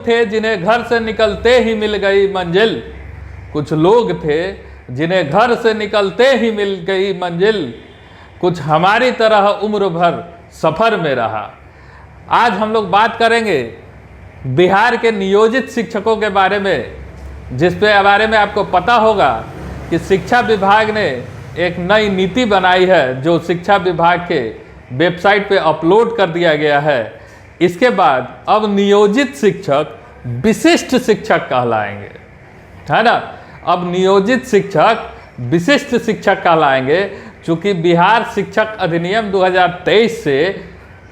थे जिन्हें घर से निकलते ही मिल गई मंजिल, कुछ लोग थे जिन्हें घर से निकलते ही मिल गई मंजिल, कुछ हमारी तरह उम्र भर सफ़र में रहा। आज हम लोग बात करेंगे बिहार के नियोजित शिक्षकों के बारे में, जिसके बारे में आपको पता होगा कि शिक्षा विभाग ने एक नई नीति बनाई है जो शिक्षा विभाग के वेबसाइट पे अपलोड कर दिया गया है। इसके बाद अब नियोजित शिक्षक विशिष्ट शिक्षक कहलाएंगे, है ना। अब नियोजित शिक्षक विशिष्ट शिक्षक कहलाएंगे। चूँकि बिहार शिक्षक अधिनियम 2023 से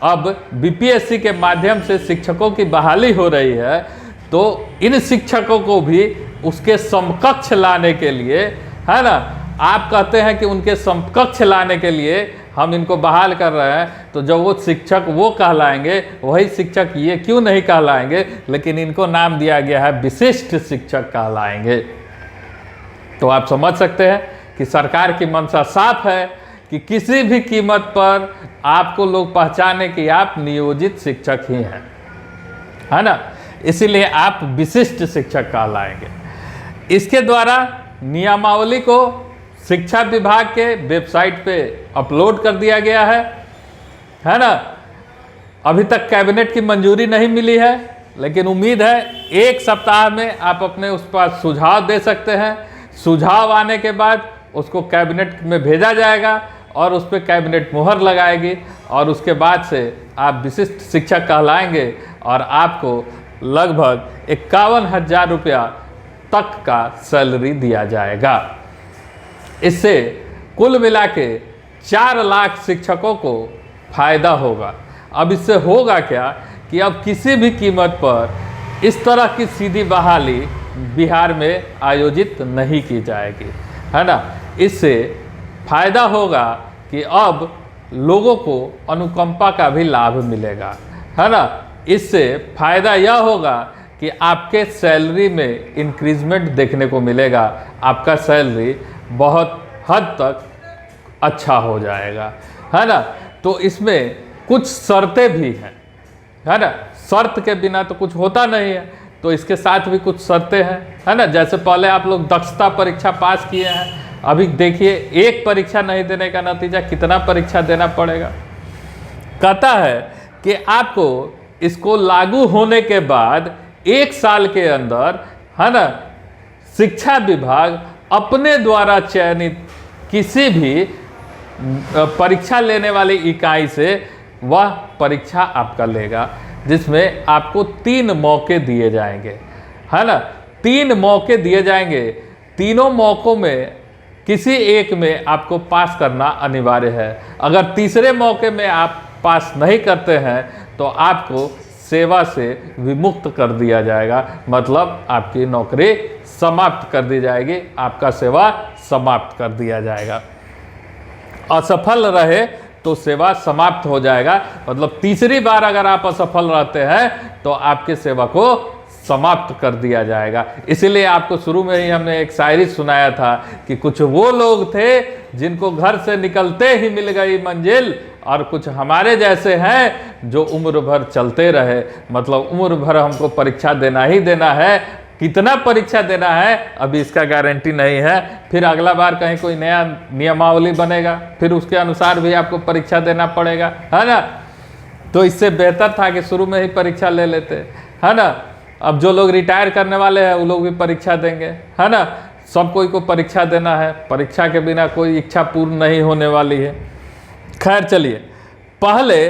अब बीपीएससी के माध्यम से शिक्षकों की बहाली हो रही है, तो इन शिक्षकों को भी उसके समकक्ष लाने के लिए, है ना, आप कहते हैं कि उनके समकक्ष लाने के लिए हम इनको बहाल कर रहे हैं, तो जब वो शिक्षक वो कहलाएंगे, वही शिक्षक ये क्यों नहीं कहलाएंगे, लेकिन इनको नाम दिया गया है विशिष्ट शिक्षक कहलाएंगे। तो आप समझ सकते हैं कि सरकार की मंशा साफ है कि किसी भी कीमत पर आपको लोग पहचाने कि आप नियोजित शिक्षक ही हैं, है ना। इसीलिए आप विशिष्ट शिक्षक कहलाएंगे। इसके द्वारा नियमावली को शिक्षा विभाग के वेबसाइट पे अपलोड कर दिया गया है ना। अभी तक कैबिनेट की मंजूरी नहीं मिली है, लेकिन उम्मीद है 1 सप्ताह में आप अपने उस पर सुझाव दे सकते हैं। सुझाव आने के बाद उसको कैबिनेट में भेजा जाएगा और उस पर कैबिनेट मुहर लगाएगी, और उसके बाद से आप विशिष्ट शिक्षक कहलाएंगे और आपको लगभग 51,000 रुपया तक का सैलरी दिया जाएगा। इससे कुल मिला के 4 लाख शिक्षकों को फायदा होगा। अब इससे होगा क्या कि अब किसी भी कीमत पर इस तरह की सीधी बहाली बिहार में आयोजित नहीं की जाएगी, है ना। इससे फायदा होगा कि अब लोगों को अनुकंपा का भी लाभ मिलेगा, है ना। इससे फायदा यह होगा कि आपके सैलरी में इंक्रीजमेंट देखने को मिलेगा, आपका सैलरी बहुत हद तक अच्छा हो जाएगा, है ना। तो इसमें कुछ शर्तें भी हैं, है ना। शर्त के बिना तो कुछ होता नहीं है, तो इसके साथ भी कुछ शर्तें हैं, है ना। जैसे पहले आप लोग दक्षता परीक्षा पास किए हैं, अभी देखिए एक परीक्षा नहीं देने का नतीजा कितना परीक्षा देना पड़ेगा। कहता है कि आपको इसको लागू होने के बाद 1 साल के अंदर, है ना, शिक्षा विभाग अपने द्वारा चयनित किसी भी परीक्षा लेने वाली इकाई से वह परीक्षा आपका लेगा, जिसमें आपको 3 मौके दिए जाएंगे, है ना। 3 मौके दिए जाएंगे। तीनों मौक़ों में किसी एक में आपको पास करना अनिवार्य है। अगर तीसरे मौके में आप पास नहीं करते हैं तो आपको सेवा से विमुक्त कर दिया जाएगा, मतलब आपकी नौकरी समाप्त कर दी जाएगी, आपका सेवा समाप्त कर दिया जाएगा। असफल रहे तो सेवा समाप्त हो जाएगा, मतलब तीसरी बार अगर आप असफल रहते हैं तो आपके सेवा को समाप्त कर दिया जाएगा। इसीलिए आपको शुरू में ही हमने एक शायरी सुनाया था कि कुछ वो लोग थे जिनको घर से निकलते ही मिल गई मंजिल, और कुछ हमारे जैसे हैं जो उम्र भर चलते रहे, मतलब उम्र भर हमको परीक्षा देना ही देना है। कितना परीक्षा देना है अभी इसका गारंटी नहीं है, फिर अगला बार कहीं कोई नया नियमावली बनेगा, फिर उसके अनुसार भी आपको परीक्षा देना पड़ेगा, है ना। तो इससे बेहतर था कि शुरू में ही परीक्षा ले लेते, है ना। अब जो लोग रिटायर करने वाले हैं वो लोग भी परीक्षा देंगे, है ना। सब कोई को परीक्षा देना है, परीक्षा के बिना कोई इच्छा पूर्ण नहीं होने वाली है। खैर चलिए, पहले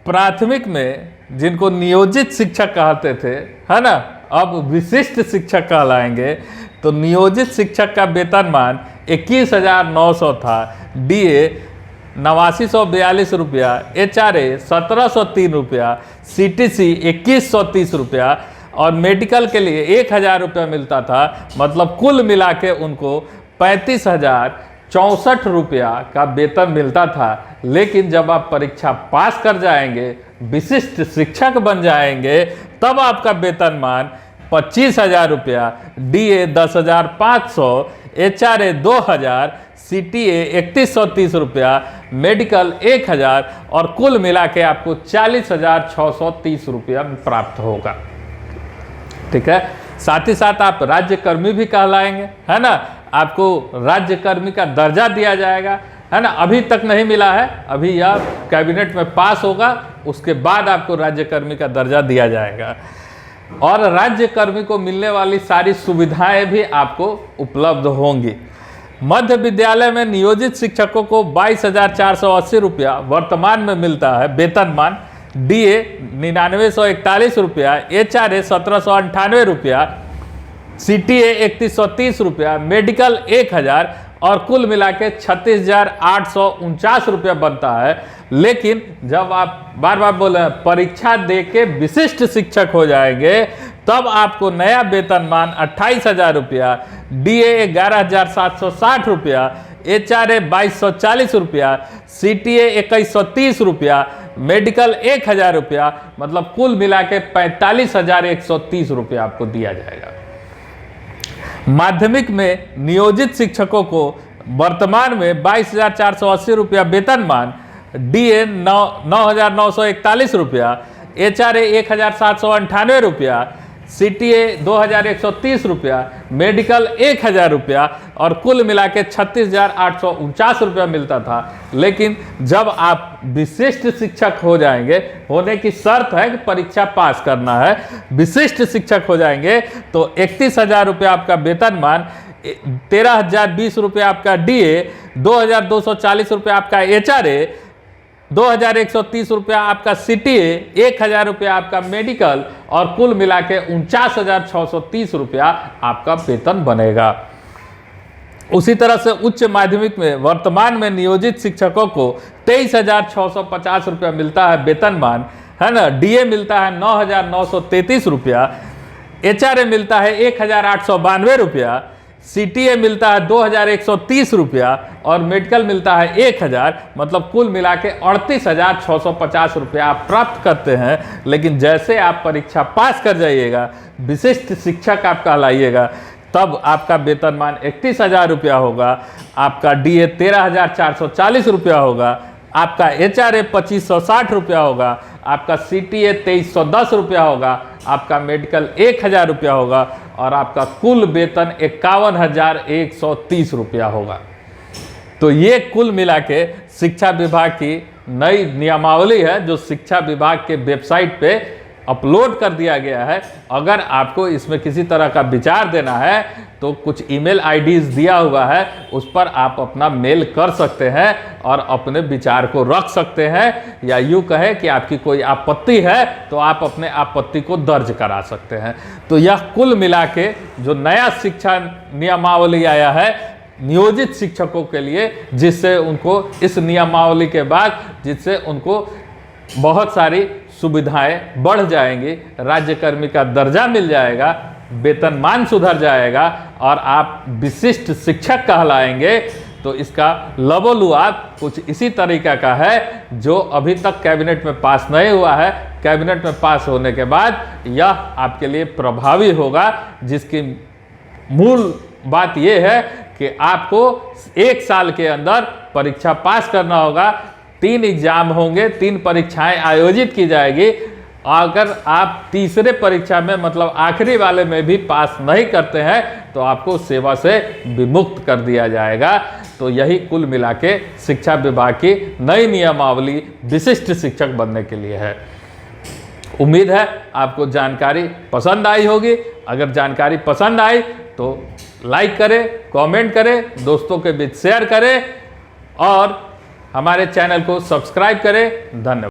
प्राथमिक में जिनको नियोजित शिक्षक कहते थे, है ना, अब विशिष्ट शिक्षक कहलाएंगे। तो नियोजित शिक्षक का वेतनमान 21,900 था, डीए 8942 रुपया, एचआरए 1703 रुपया, सीटीसी 2130 रुपया और मेडिकल के लिए 1000 रुपया मिलता था। मतलब कुल मिला के उनको 35,064 रुपया का वेतन मिलता था। लेकिन जब आप परीक्षा पास कर जाएंगे, विशिष्ट शिक्षक बन जाएंगे, तब आपका वेतनमान 25,000 रुपया, डीए 10,500, एचआरए 2,000, सीटीए 3130 रुपया, मेडिकल 1000 और कुल मिला के आपको 40,630 रुपया प्राप्त होगा। ठीक है। साथ ही साथ आप राज्य कर्मी भी कहलाएंगे, है ना। आपको राज्य कर्मी का दर्जा दिया जाएगा, है ना। अभी तक नहीं मिला है, अभी यह कैबिनेट में पास होगा, उसके बाद आपको राज्य कर्मी का दर्जा दिया जाएगा। और राज्य कर्मी को मिलने वाली सारी सुविधाएं भी आपको उपलब्ध होंगी। मध्य विद्यालय में नियोजित शिक्षकों को 22,480 रुपया वर्तमान में मिलता है वेतनमान, DA 9941 रुपया, HRA 1798 रुपया, CTA 3130 रुपया, मेडिकल 1000 और कुल मिला के 36,849 रुपया बनता है। लेकिन जब आप बार बार बोले परीक्षा दे के विशिष्ट शिक्षक हो जाएंगे, तब आपको नया वेतनमान 28,000 रुपया, DA 11,760 रुपया, HRA 2240 रुपया, CTA 2130 रुपया, मेडिकल 1000 रुपया, मतलब कुल मिला के 45,130 रुपया आपको दिया जाएगा। माध्यमिक में नियोजित शिक्षकों को वर्तमान में 22,480 रुपया वेतनमान, DA 9,941 रुपया, HRA 1,798 रुपया, CTA 2,130 रुपया, मेडिकल 1,000 रुपया और कुल मिला के 36,849 रुपया मिलता था। लेकिन जब आप विशिष्ट शिक्षक हो जाएंगे, होने की शर्त है कि परीक्षा पास करना है, विशिष्ट शिक्षक हो जाएंगे तो 31,000 रुपया आपका वेतनमान, 13,020 रुपया आपका DA, 2,240 रुपया आपका HRA, 2,130 रुपया आपका CTA, 1,000 रुपया आपका मेडिकल और कुल मिला के 49,630 रुपया आपका वेतन बनेगा। उसी तरह से उच्च माध्यमिक में वर्तमान में नियोजित शिक्षकों को 23,650 रुपया मिलता है वेतनमान, है ना। DA मिलता है 9,933 रुपया, HRA मिलता है 1,892 रुपया, CTA मिलता है 2,130 रुपया और मेडिकल मिलता है 1,000, मतलब कुल मिला के 38,650 रुपया आप प्राप्त करते हैं। लेकिन जैसे आप परीक्षा पास कर जाइएगा, विशिष्ट शिक्षक आप कहलाइएगा, तब आपका वेतनमान 31,000 रुपया होगा, आपका DA 13,440 रुपया होगा, आपका HRA 2,560 रुपया होगा, आपका CTA 2,310 रुपया होगा, आपका मेडिकल 1,000 रुपया होगा और आपका कुल वेतन 51,130 रुपया होगा। तो ये कुल मिला के शिक्षा विभाग की नई नियमावली है, जो शिक्षा विभाग के वेबसाइट पे अपलोड कर दिया गया है। अगर आपको इसमें किसी तरह का विचार देना है तो कुछ ईमेल आईडीज दिया हुआ है, उस पर आप अपना मेल कर सकते हैं और अपने विचार को रख सकते हैं, या यूँ कहें कि आपकी कोई आपत्ति है तो आप अपने आपत्ति को दर्ज करा सकते हैं। तो यह कुल मिला के जो नया शिक्षा नियमावली आया है नियोजित शिक्षकों के लिए, जिससे उनको इस नियमावली के बाद जिससे उनको बहुत सारी सुविधाएं बढ़ जाएंगी, राज्यकर्मी का दर्जा मिल जाएगा, वेतनमान सुधर जाएगा और आप विशिष्ट शिक्षक कहलाएंगे। तो इसका लबोलुआब कुछ इसी तरीका का है जो अभी तक कैबिनेट में पास नहीं हुआ है। कैबिनेट में पास होने के बाद यह आपके लिए प्रभावी होगा, जिसकी मूल बात यह है कि आपको 1 साल के अंदर परीक्षा पास करना होगा। 3 एग्जाम होंगे, 3 परीक्षाएं आयोजित की जाएगी। अगर आप तीसरे परीक्षा में मतलब आखिरी वाले में भी पास नहीं करते हैं तो आपको सेवा से विमुक्त कर दिया जाएगा। तो यही कुल मिला के शिक्षा विभाग की नई नियमावली विशिष्ट शिक्षक बनने के लिए है। उम्मीद है आपको जानकारी पसंद आई होगी। अगर जानकारी पसंद आई तो लाइक करें, कमेंट करें, दोस्तों के बीच शेयर करें और हमारे चैनल को सब्सक्राइब करें। धन्यवाद।